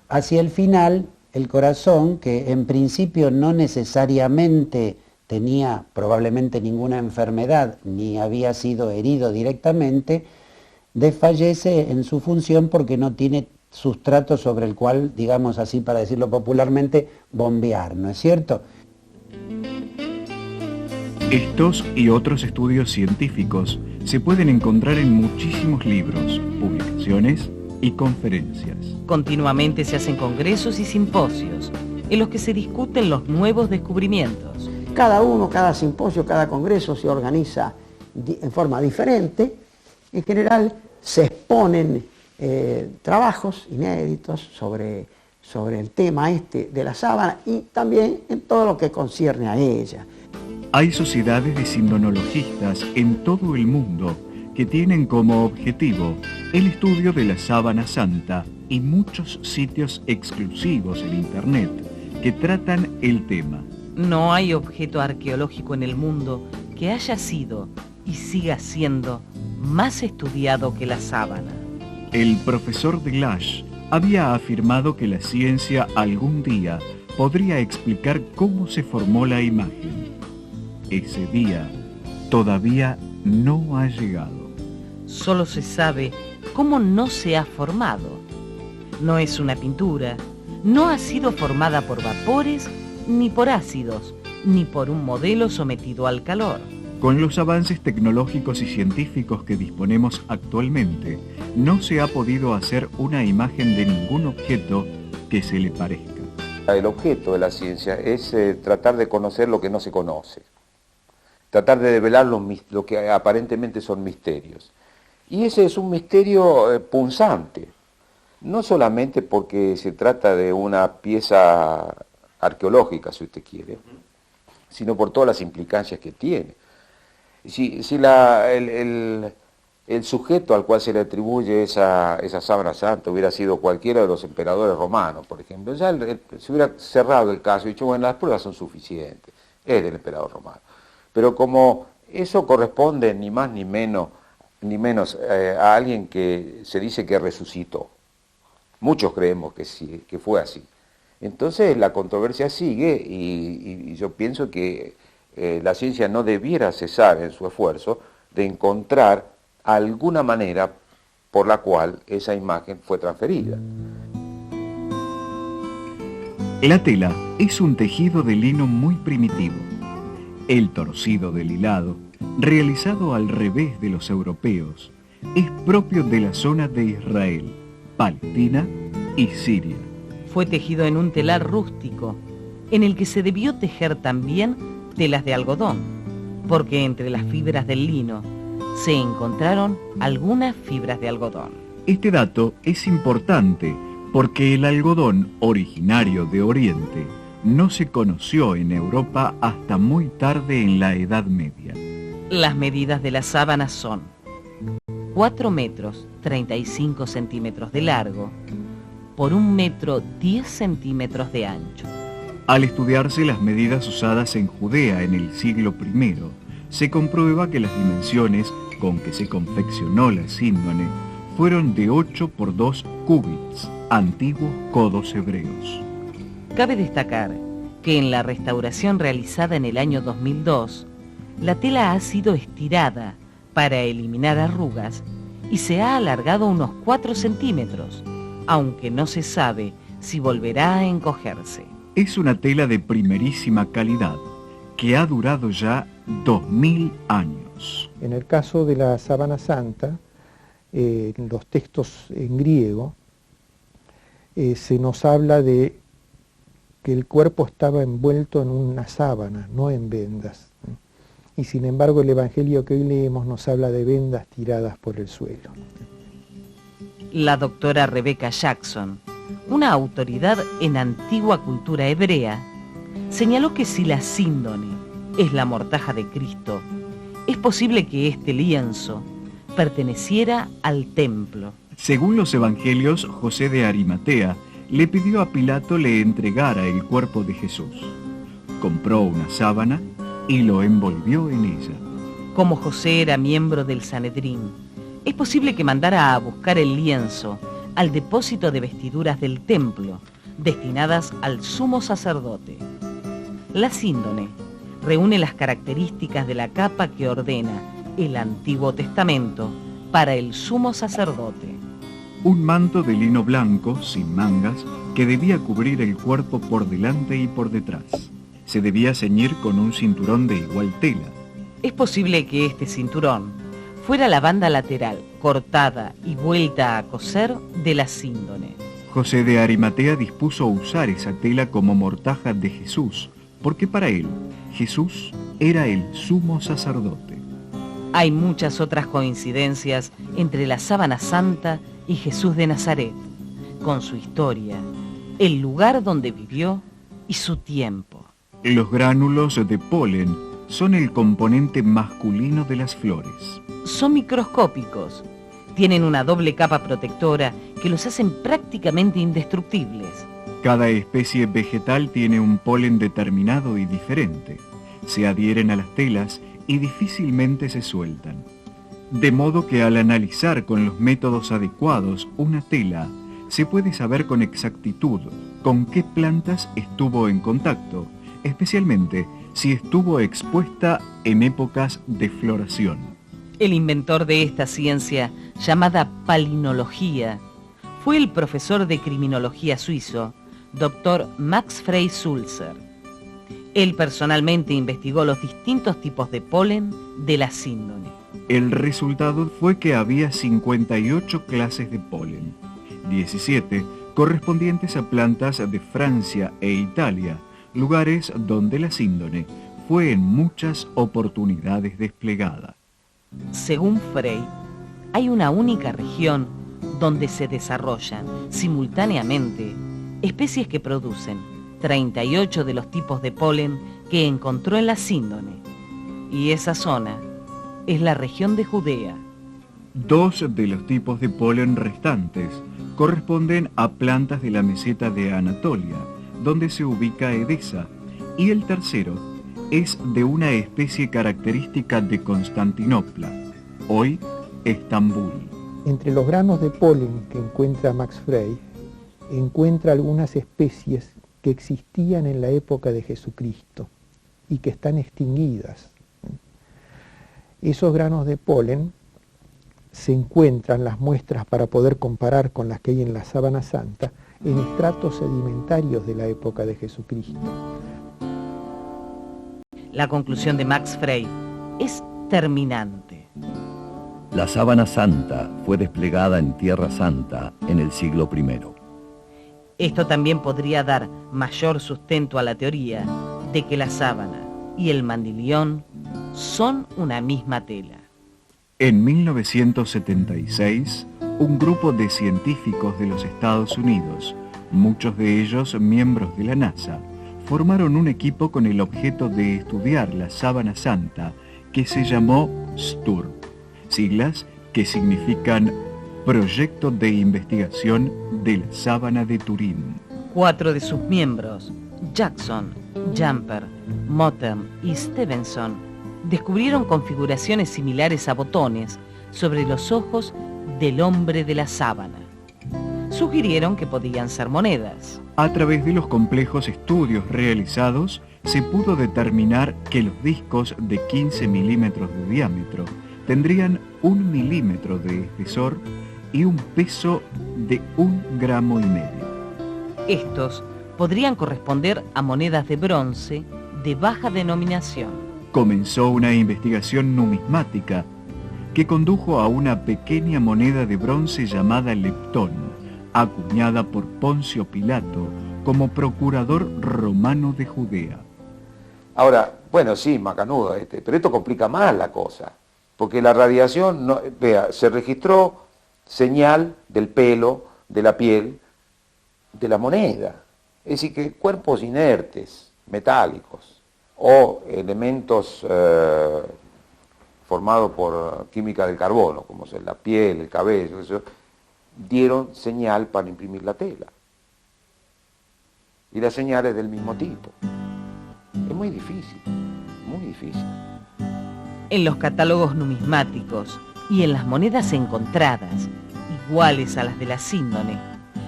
hacia el final el corazón, que en principio no necesariamente tenía probablemente ninguna enfermedad ni había sido herido directamente, desfallece en su función porque no tiene sustrato sobre el cual, digamos así para decirlo popularmente, bombear, ¿no es cierto? Estos y otros estudios científicos se pueden encontrar en muchísimos libros, publicaciones y conferencias. Continuamente se hacen congresos y simposios en los que se discuten los nuevos descubrimientos. Cada simposio, cada congreso se organiza en forma diferente. En general se exponen trabajos inéditos sobre el tema de la sábana y también en todo lo que concierne a ella. Hay sociedades de sindonologistas en todo el mundo que tienen como objetivo el estudio de la sábana santa y muchos sitios exclusivos en Internet que tratan el tema. No hay objeto arqueológico en el mundo que haya sido y siga siendo más estudiado que la sábana. El profesor de Glash había afirmado que la ciencia algún día podría explicar cómo se formó la imagen. Ese día todavía no ha llegado. Solo se sabe cómo no se ha formado. No es una pintura, no ha sido formada por vapores, ni por ácidos, ni por un modelo sometido al calor. Con los avances tecnológicos y científicos que disponemos actualmente, no se ha podido hacer una imagen de ningún objeto que se le parezca. El objeto de la ciencia es tratar de conocer lo que no se conoce, tratar de develar lo que aparentemente son misterios. Y ese es un misterio punzante, no solamente porque se trata de una pieza arqueológica, si usted quiere, sino por todas las implicancias que tiene. Si el sujeto al cual se le atribuye esa sábana santa hubiera sido cualquiera de los emperadores romanos, por ejemplo, ya se hubiera cerrado el caso y dicho, bueno, las pruebas son suficientes, es del emperador romano. Pero como eso corresponde ni más ni menos a alguien que se dice que resucitó, muchos creemos que sí, que fue así. Entonces la controversia sigue y yo pienso que la ciencia no debiera cesar en su esfuerzo de encontrar alguna manera por la cual esa imagen fue transferida. La tela es un tejido de lino muy primitivo. El torcido del hilado, realizado al revés de los europeos, es propio de la zona de Israel, Palestina y Siria. Fue tejido en un telar rústico, en el que se debió tejer también telas de algodón, porque entre las fibras del lino se encontraron algunas fibras de algodón. Este dato es importante porque el algodón originario de Oriente no se conoció en Europa hasta muy tarde en la Edad Media. Las medidas de la sábana son 4 metros 35 centímetros de largo, por 1 metro 10 centímetros de ancho. Al estudiarse las medidas usadas en Judea en el siglo I, se comprueba que las dimensiones con que se confeccionó la síndone fueron de 8 por 2 cúbits, antiguos codos hebreos. Cabe destacar que en la restauración realizada en el año 2002, la tela ha sido estirada para eliminar arrugas y se ha alargado unos 4 centímetros, aunque no se sabe si volverá a encogerse. Es una tela de primerísima calidad que ha durado ya 2000 años. En el caso de la sábana santa, en los textos en griego, se nos habla de que el cuerpo estaba envuelto en una sábana, no en vendas. Y sin embargo el Evangelio que hoy leemos nos habla de vendas tiradas por el suelo. La doctora Rebecca Jackson, una autoridad en antigua cultura hebrea, señaló que si la síndone es la mortaja de Cristo, es posible que este lienzo perteneciera al templo. Según los evangelios, José de Arimatea le pidió a Pilato le entregara el cuerpo de Jesús. Compró una sábana y lo envolvió en ella. Como José era miembro del Sanedrín, es posible que mandara a buscar el lienzo al depósito de vestiduras del templo, destinadas al sumo sacerdote. La síndone reúne las características de la capa que ordena el Antiguo Testamento para el sumo sacerdote. Un manto de lino blanco, sin mangas, que debía cubrir el cuerpo por delante y por detrás. Se debía ceñir con un cinturón de igual tela. Es posible que este cinturón fuera la banda lateral, cortada y vuelta a coser de la síndone. José de Arimatea dispuso usar esa tela como mortaja de Jesús, porque para él, Jesús era el sumo sacerdote. Hay muchas otras coincidencias entre la sábana santa y Jesús de Nazaret, con su historia, el lugar donde vivió y su tiempo. Los gránulos de polen son el componente masculino de las flores. Son microscópicos, tienen una doble capa protectora que los hacen prácticamente indestructibles. Cada especie vegetal tiene un polen determinado y diferente. Se adhieren a las telas y difícilmente se sueltan. De modo que al analizar con los métodos adecuados una tela, se puede saber con exactitud con qué plantas estuvo en contacto, especialmente si estuvo expuesta en épocas de floración. El inventor de esta ciencia, llamada palinología, fue el profesor de criminología suizo, Dr. Max Frei Sulzer. Él personalmente investigó los distintos tipos de polen de la síndone. El resultado fue que había 58 clases de polen, 17 correspondientes a plantas de Francia e Italia, lugares donde la síndone fue en muchas oportunidades desplegada. Según Frey, hay una única región donde se desarrollan simultáneamente especies que producen 38 de los tipos de polen que encontró en la síndone, y esa zona es la región de Judea. 2 de los tipos de polen restantes corresponden a plantas de la meseta de Anatolia, donde se ubica Edesa, y el tercero es de una especie característica de Constantinopla, hoy Estambul. Entre los granos de polen que encuentra Max Frey, encuentra algunas especies que existían en la época de Jesucristo y que están extinguidas. Esos granos de polen se encuentran, las muestras para poder comparar con las que hay en la sábana santa, en estratos sedimentarios de la época de Jesucristo. La conclusión de Max Frey es terminante. La sábana santa fue desplegada en Tierra Santa en el siglo I. Esto también podría dar mayor sustento a la teoría de que la sábana y el mandilión son una misma tela. En 1976, un grupo de científicos de los Estados Unidos, muchos de ellos miembros de la NASA, formaron un equipo con el objeto de estudiar la sábana santa que se llamó STUR, siglas que significan Proyecto de Investigación de la Sábana de Turín. 4 de sus miembros, Jackson, Jumper, Mottern y Stevenson, descubrieron configuraciones similares a botones sobre los ojos del hombre de la sábana. Sugirieron que podían ser monedas. A través de los complejos estudios realizados, se pudo determinar que los discos de 15 milímetros de diámetro tendrían 1 milímetro de espesor y un peso de 1,5 gramos. Estos podrían corresponder a monedas de bronce de baja denominación. Comenzó una investigación numismática que condujo a una pequeña moneda de bronce llamada leptón, acuñada por Poncio Pilato como procurador romano de Judea. Ahora, bueno, sí, macanudo pero esto complica más la cosa, porque la radiación, vea, se registró señal del pelo, de la piel, de la moneda. Es decir, que cuerpos inertes, metálicos, o elementos formados por química del carbono, como es la piel, el cabello, eso, dieron señal para imprimir la tela. Y la señal es del mismo tipo. Es muy difícil, muy difícil. En los catálogos numismáticos y en las monedas encontradas, iguales a las de la síndone,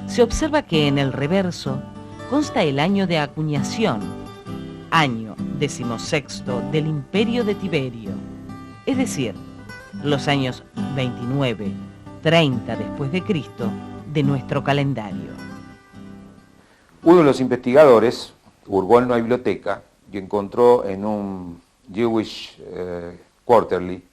se observa que en el reverso consta el año de acuñación, año 16º del Imperio de Tiberio, es decir, los años 29, 30 después de Cristo de nuestro calendario. Uno de los investigadores hurgó en una biblioteca y encontró en un Jewish Quarterly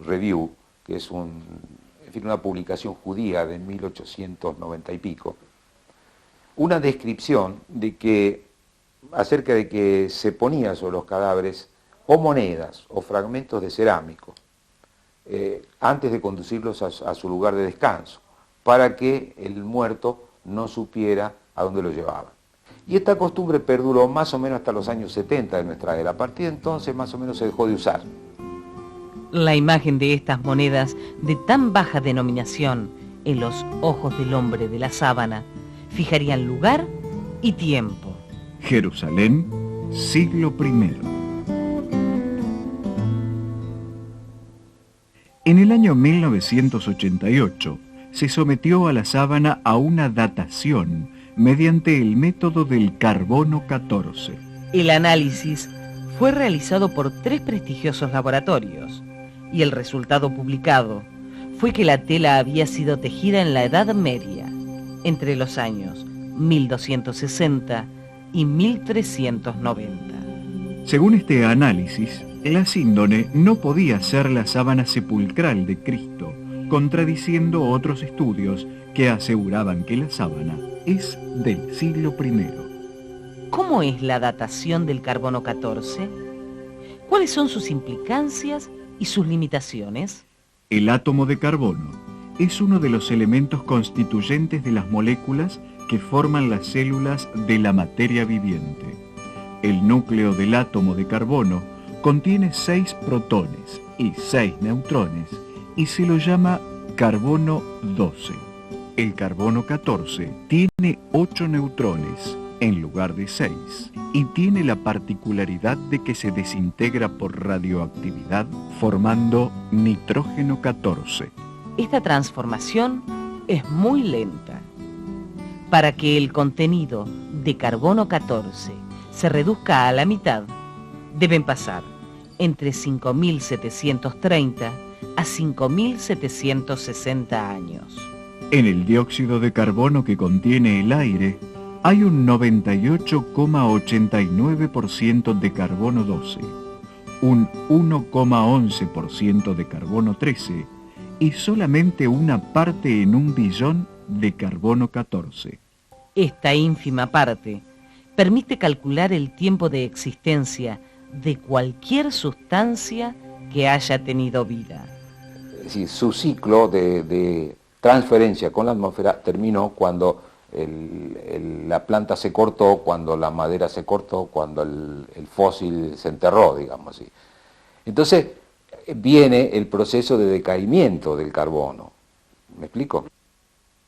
Review, que es una publicación judía de 1890 y pico, una descripción acerca de que se ponía sobre los cadáveres o monedas o fragmentos de cerámico antes de conducirlos a su lugar de descanso, para que el muerto no supiera a dónde lo llevaban. Y esta costumbre perduró más o menos hasta los años 70 de nuestra era. A partir de entonces más o menos se dejó de usar. La imagen de estas monedas de tan baja denominación en los ojos del hombre de la sábana fijarían lugar y tiempo. Jerusalén, siglo I. En el año 1988 se sometió a la sábana a una datación mediante el método del carbono 14. El análisis fue realizado por 3 prestigiosos laboratorios y el resultado publicado fue que la tela había sido tejida en la Edad Media, entre los años 1260 y 1390. Según este análisis, la síndone no podía ser la sábana sepulcral de Cristo, contradiciendo otros estudios que aseguraban que la sábana es del siglo I. ¿Cómo es la datación del carbono 14? ¿Cuáles son sus implicancias y sus limitaciones? El átomo de carbono es uno de los elementos constituyentes de las moléculas que forman las células de la materia viviente. El núcleo del átomo de carbono contiene 6 protones y 6 neutrones y se lo llama carbono 12. El carbono 14 tiene 8 neutrones en lugar de 6 y tiene la particularidad de que se desintegra por radioactividad formando nitrógeno 14. Esta transformación es muy lenta. Para que el contenido de carbono 14 se reduzca a la mitad, deben pasar entre 5.730 a 5.760 años. En el dióxido de carbono que contiene el aire, hay un 98,89% de carbono 12, un 1,11% de carbono 13 y solamente una parte en 1 billón de carbono 14. Esta ínfima parte permite calcular el tiempo de existencia de cualquier sustancia que haya tenido vida. Es decir, su ciclo de transferencia con la atmósfera terminó cuando la planta se cortó, cuando la madera se cortó, cuando el fósil se enterró, digamos así. Entonces viene el proceso de decaimiento del carbono. ¿Me explico?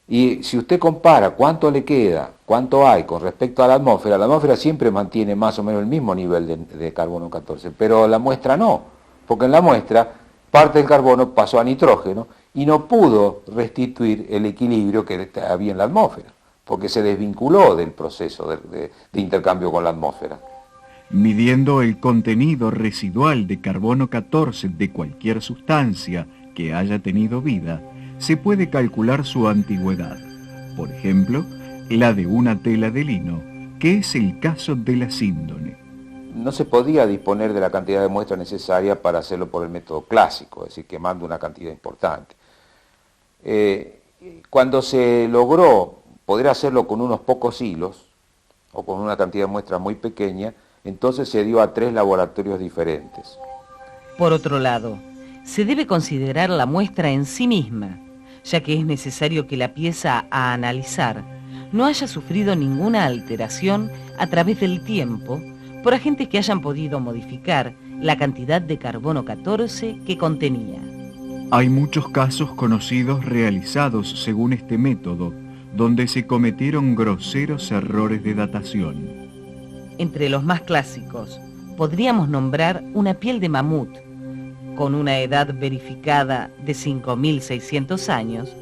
Y si usted compara cuánto le queda, cuánto hay con respecto a la atmósfera siempre mantiene más o menos el mismo nivel de carbono 14, pero la muestra no, porque en la muestra parte del carbono pasó a nitrógeno y no pudo restituir el equilibrio que había en la atmósfera, porque se desvinculó del proceso de intercambio con la atmósfera. Midiendo el contenido residual de carbono 14 de cualquier sustancia que haya tenido vida, se puede calcular su antigüedad. Por ejemplo, la de una tela de lino, que es el caso de la síndone. No se podía disponer de la cantidad de muestra necesaria para hacerlo por el método clásico, es decir, quemando una cantidad importante. Cuando se logró poder hacerlo con unos pocos hilos, o con una cantidad de muestras muy pequeña, entonces se dio a 3 laboratorios diferentes. Por otro lado, se debe considerar la muestra en sí misma, ya que es necesario que la pieza a analizar no haya sufrido ninguna alteración a través del tiempo por agentes que hayan podido modificar la cantidad de carbono 14 que contenía. Hay muchos casos conocidos realizados según este método, donde se cometieron groseros errores de datación. Entre los más clásicos, podríamos nombrar una piel de mamut, con una edad verificada de 5.600 años,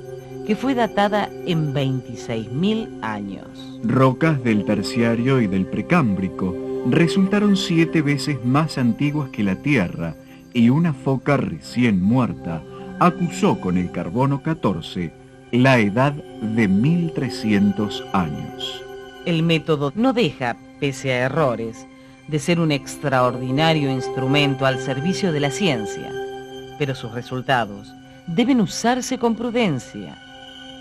que fue datada en 26.000 años. Rocas del Terciario y del Precámbrico resultaron 7 veces más antiguas que la Tierra, y una foca recién muerta acusó con el carbono 14 la edad de 1.300 años. El método no deja, pese a errores, de ser un extraordinario instrumento al servicio de la ciencia, pero sus resultados deben usarse con prudencia.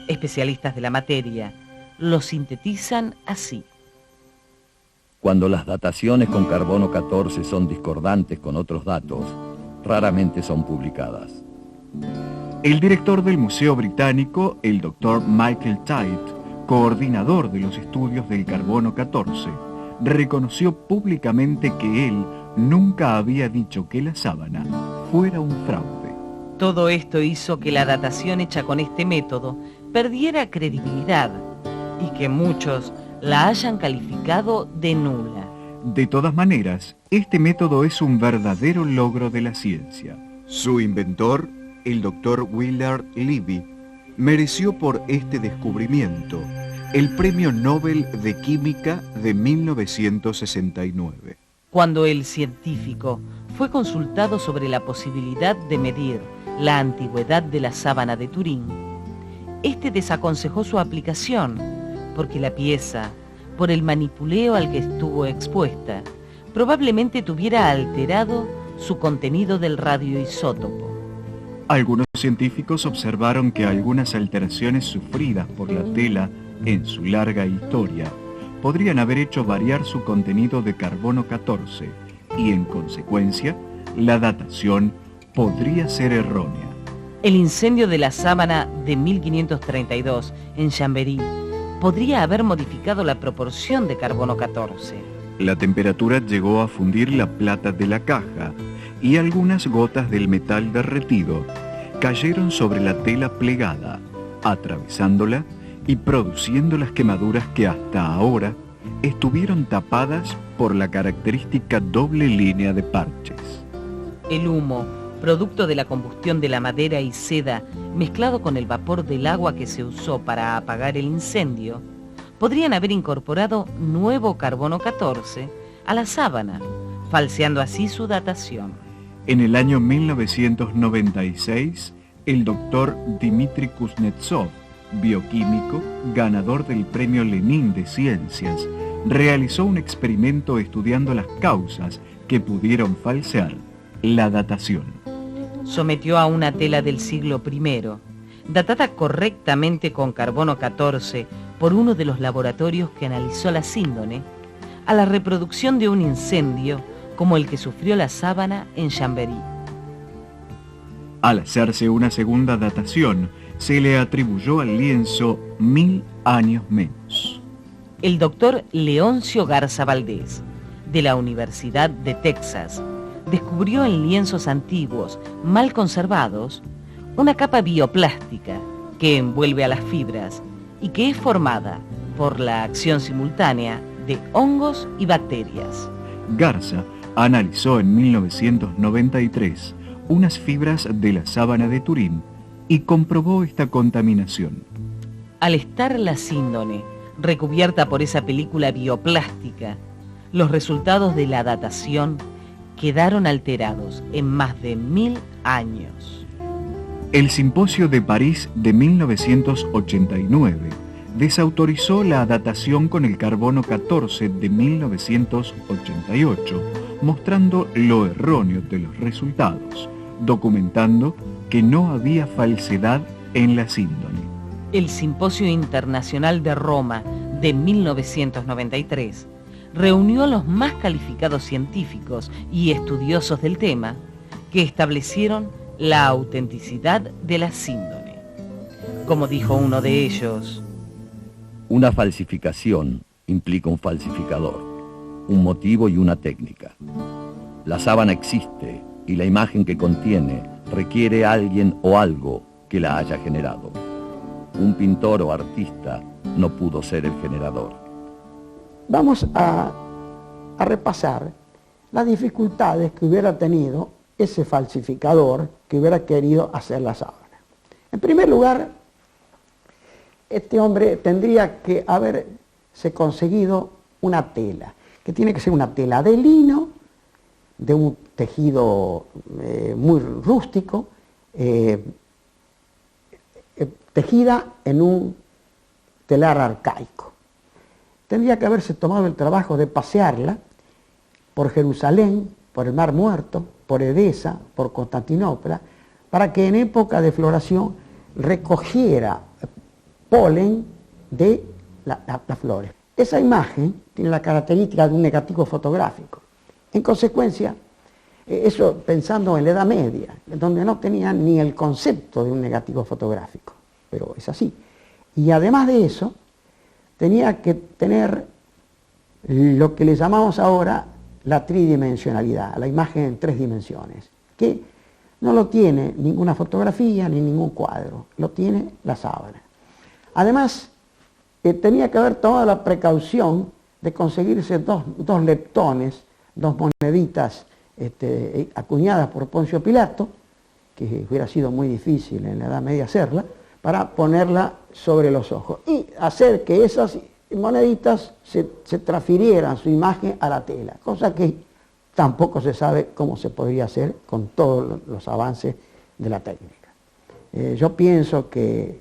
Especialistas de la materia lo sintetizan así. Cuando las dataciones con carbono 14 son discordantes con otros datos, raramente son publicadas. El director del Museo Británico, el Dr. Michael Tait, coordinador de los estudios del carbono 14, reconoció públicamente que él nunca había dicho que la sábana fuera un fraude. Todo esto hizo que la datación hecha con este método perdiera credibilidad y que muchos la hayan calificado de nula. De todas maneras, este método es un verdadero logro de la ciencia. Su inventor, el Dr. Willard Libby, mereció por este descubrimiento el Premio Nobel de Química de 1969. Cuando el científico fue consultado sobre la posibilidad de medir la antigüedad de la sábana de Turín, este desaconsejó su aplicación, porque la pieza, por el manipuleo al que estuvo expuesta, probablemente tuviera alterado su contenido del radioisótopo. Algunos científicos observaron que algunas alteraciones sufridas por la tela en su larga historia podrían haber hecho variar su contenido de carbono 14 y, en consecuencia, la datación podría ser errónea. El incendio de la sábana de 1532 en Chambéry podría haber modificado la proporción de carbono 14. La temperatura llegó a fundir la plata de la caja y algunas gotas del metal derretido cayeron sobre la tela plegada, atravesándola y produciendo las quemaduras que hasta ahora estuvieron tapadas por la característica doble línea de parches. El humo, producto de la combustión de la madera y seda, mezclado con el vapor del agua que se usó para apagar el incendio, podrían haber incorporado nuevo carbono 14 a la sábana, falseando así su datación. En el año 1996, el doctor Dmitry Kuznetsov, bioquímico, ganador del Premio Lenin de Ciencias, realizó un experimento estudiando las causas que pudieron falsear la datación. Sometió a una tela del siglo I, datada correctamente con carbono 14 por uno de los laboratorios que analizó la síndone, a la reproducción de un incendio como el que sufrió la sábana en Chambéry. Al hacerse una segunda datación, se le atribuyó al lienzo 1000 años menos. El doctor Leoncio Garza Valdés, de la Universidad de Texas, descubrió en lienzos antiguos, mal conservados, una capa bioplástica que envuelve a las fibras y que es formada por la acción simultánea de hongos y bacterias. Garza analizó en 1993 unas fibras de la sábana de Turín y comprobó esta contaminación. Al estar la síndone recubierta por esa película bioplástica, los resultados de la datación quedaron alterados en más de 1000 años. El Simposio de París de 1989 desautorizó la datación con el carbono 14 de 1988, mostrando lo erróneo de los resultados, documentando que no había falsedad en la síndone. El Simposio Internacional de Roma de 1993 reunió a los más calificados científicos y estudiosos del tema que establecieron la autenticidad de la síndone. Como dijo uno de ellos: una falsificación implica un falsificador, un motivo y una técnica. La sábana existe y la imagen que contiene requiere a alguien o algo que la haya generado. Un pintor o artista no pudo ser el generador. Vamos a repasar las dificultades que hubiera tenido ese falsificador que hubiera querido hacer la sábana. En primer lugar, este hombre tendría que haberse conseguido una tela, que tiene que ser una tela de lino, de un tejido muy rústico, tejida en un telar arcaico. Tendría que haberse tomado el trabajo de pasearla por Jerusalén, por el Mar Muerto, por Edesa, por Constantinopla, para que en época de floración recogiera polen de las flores. Esa imagen tiene la característica de un negativo fotográfico. En consecuencia, eso pensando en la Edad Media, donde no tenían ni el concepto de un negativo fotográfico, pero es así. Y además de eso, tenía que tener lo que le llamamos ahora la tridimensionalidad, la imagen en 3 dimensiones, que no lo tiene ninguna fotografía ni ningún cuadro, lo tiene la sábana. Además, tenía que haber tomado la precaución de conseguirse dos leptones, 2 moneditas acuñadas por Poncio Pilato, que hubiera sido muy difícil en la Edad Media hacerla, para ponerla sobre los ojos y hacer que esas moneditas se transfirieran su imagen a la tela, cosa que tampoco se sabe cómo se podría hacer con todos los avances de la técnica. Yo pienso que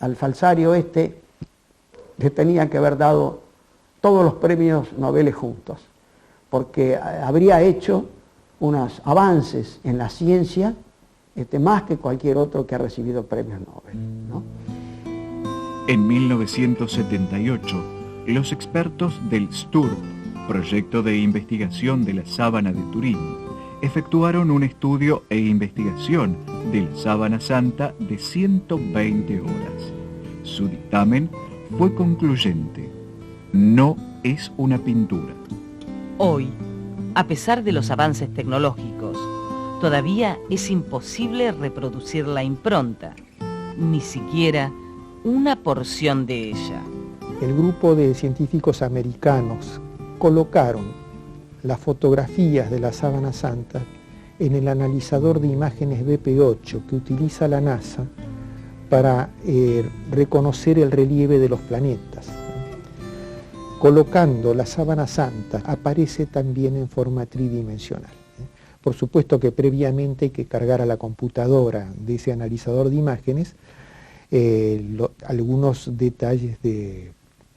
al falsario le tenía que haber dado todos los premios Nobel juntos, porque habría hecho unos avances en la ciencia más que cualquier otro que ha recibido premios Nobel, ¿no? En 1978, los expertos del STURP, proyecto de investigación de la sábana de Turín, efectuaron un estudio e investigación de la sábana santa de 120 horas. Su dictamen fue concluyente: no es una pintura. Hoy, a pesar de los avances tecnológicos, todavía es imposible reproducir la impronta, ni siquiera una porción de ella. El grupo de científicos americanos colocaron las fotografías de la sábana santa en el analizador de imágenes BP8 que utiliza la NASA para reconocer el relieve de los planetas. Colocando la sábana santa aparece también en forma tridimensional. Por supuesto que previamente hay que cargar a la computadora de ese analizador de imágenes algunos detalles de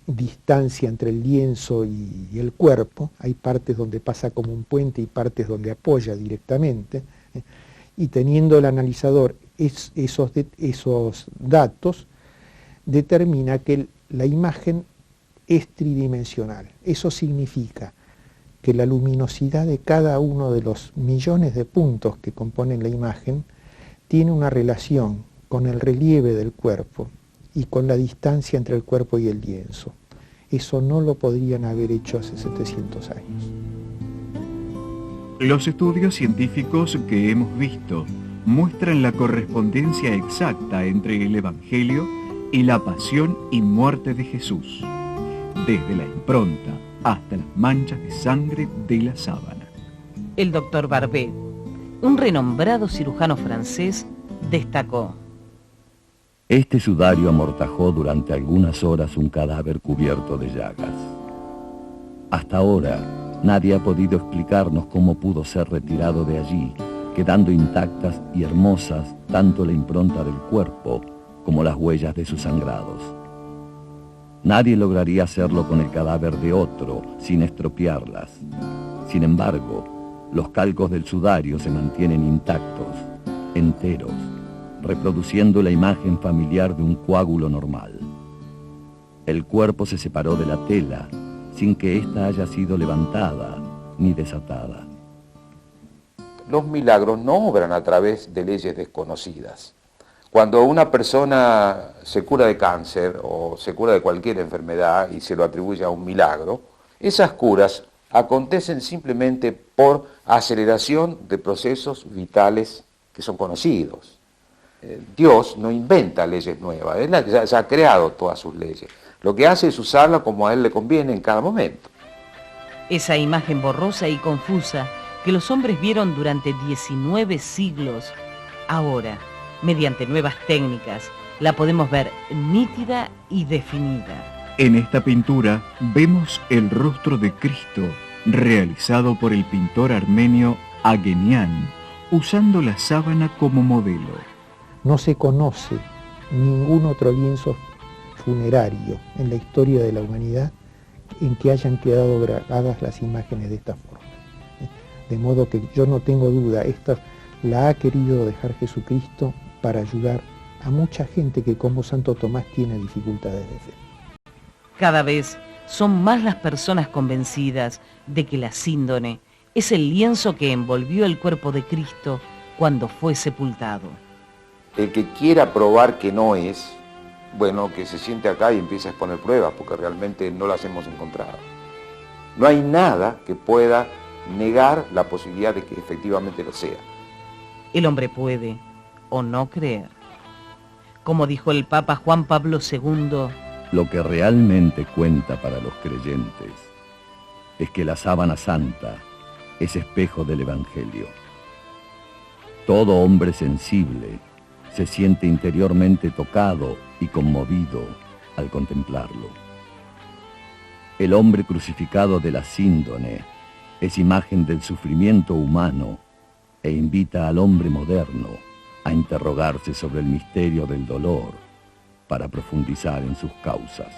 distancia entre el lienzo y el cuerpo. Hay partes donde pasa como un puente y partes donde apoya directamente. Y teniendo el analizador esos datos, determina que la imagen es tridimensional. Eso significa que la luminosidad de cada uno de los millones de puntos que componen la imagen tiene una relación con el relieve del cuerpo y con la distancia entre el cuerpo y el lienzo. Eso no lo podrían haber hecho hace 700 años. Los estudios científicos que hemos visto muestran la correspondencia exacta entre el Evangelio y la pasión y muerte de Jesús, desde la impronta hasta las manchas de sangre de la sábana. El doctor Barbet, un renombrado cirujano francés, destacó: este sudario amortajó durante algunas horas un cadáver cubierto de llagas. Hasta ahora, nadie ha podido explicarnos cómo pudo ser retirado de allí, quedando intactas y hermosas tanto la impronta del cuerpo como las huellas de sus sangrados. Nadie lograría hacerlo con el cadáver de otro sin estropearlas. Sin embargo, los calcos del sudario se mantienen intactos, enteros, reproduciendo la imagen familiar de un coágulo normal. El cuerpo se separó de la tela sin que ésta haya sido levantada ni desatada. Los milagros no obran a través de leyes desconocidas. Cuando una persona se cura de cáncer o se cura de cualquier enfermedad y se lo atribuye a un milagro, esas curas acontecen simplemente por aceleración de procesos vitales que son conocidos. Dios no inventa leyes nuevas, Él ya ha creado todas sus leyes. Lo que hace es usarla como a Él le conviene en cada momento. Esa imagen borrosa y confusa que los hombres vieron durante 19 siglos, ahora, mediante nuevas técnicas, la podemos ver nítida y definida. En esta pintura vemos el rostro de Cristo realizado por el pintor armenio Agenian, usando la sábana como modelo. No se conoce ningún otro lienzo funerario en la historia de la humanidad en que hayan quedado grabadas las imágenes de esta forma. De modo que yo no tengo duda, esta la ha querido dejar Jesucristo para ayudar a mucha gente que como Santo Tomás tiene dificultades de fe. Cada vez son más las personas convencidas de que la síndone es el lienzo que envolvió el cuerpo de Cristo cuando fue sepultado. El que quiera probar que no es, bueno, que se siente acá y empiece a exponer pruebas, porque realmente no las hemos encontrado. No hay nada que pueda negar la posibilidad de que efectivamente lo sea. El hombre puede o no creer. Como dijo el Papa Juan Pablo II, lo que realmente cuenta para los creyentes es que la sábana santa es espejo del Evangelio. Todo hombre sensible se siente interiormente tocado y conmovido al contemplarlo. El hombre crucificado de la síndone es imagen del sufrimiento humano e invita al hombre moderno a interrogarse sobre el misterio del dolor para profundizar en sus causas.